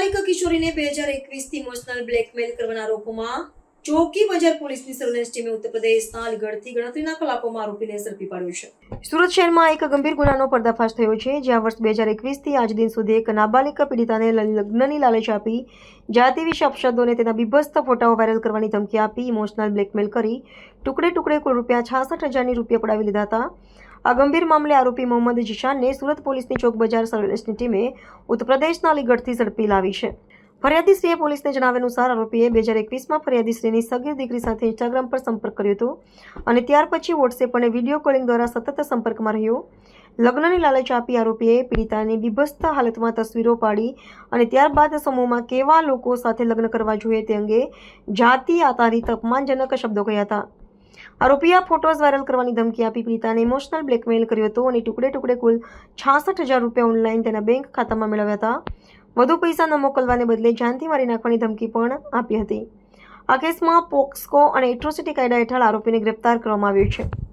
નાબાલિગ કિશોરીને 2021થી emotional blackmail કરવાના આરોપોમાં ચોકી બજાર પોલીસની સર્વેલન્સ ટીમે ઉત્તર પ્રદેશના અલીગઢથી ગણતરીના કલાકોમાં આરોપીને ઝડપી પાડ્યો છે. સુરત શહેરમાં એક ગંભીર ગુનાનો પર્દાફાશ થયો છે, જ્યાં વર્ષ 2021થી આજ દિન સુધી એક નાબાલિગ પીડિતાને લગ્નની લાલચ આપી જાતિ વિશે અપશબ્દો તેના બીભત્સ ફોટાઓ વાયરલ કરવાની ધમકી આપી ઇમોશનલ બ્લેકમેલ કરી ટુકડે કુલ ₹66,000 પડાવી લીધા હતા. આ ગંભીર મામલે આરોપી મોહમ્મદ જીશાનને સુરત પોલીસની ચોક બજાર સર્વેલન્સની ટીમે ઉત્તર પ્રદેશના અલીગઢથી ઝડપી લાવી છે. ફરિયાદીશ્રીએ પોલીસને જણાવ્યા અનુસાર આરોપીએ 2021માં ફરિયાદીશ્રીની સગીર દીકરી સાથે ઇન્સ્ટાગ્રામ પર સંપર્ક કર્યો હતો અને ત્યાર પછી વોટ્સએપ અને વિડીયો કોલિંગ દ્વારા સતત સંપર્કમાં રહ્યો. લગ્નની લાલચ આપી આરોપીએ પીડિતાની બીભત્સ હાલતમાં તસવીરો પાડી અને ત્યારબાદ સમૂહમાં કેવા લોકો સાથે લગ્ન કરવા જોઈએ તે અંગે જાતિ આધારિત અપમાનજનક શબ્દો કહ્યા હતા. આરોપીએ આ ફોટોઝ વાયરલ કરવાની ધમકી આપી પીડિતાને ઇમોશનલ બ્લેકમેલ કર્યો હતો અને ટુકડે કુલ ₹66,000 ઓનલાઈન તેના બેંક ખાતામાં મેળવ્યા હતા. વધુ પૈસા ન મોકલવાને બદલે જાનથી મારી નાખવાની ધમકી પણ આપી હતી. આ કેસમાં પોક્સકો અને એટ્રોસિટી કાયદા હેઠળ આરોપીને ગ્રેપ્તાર કરવામાં આવ્યો છે.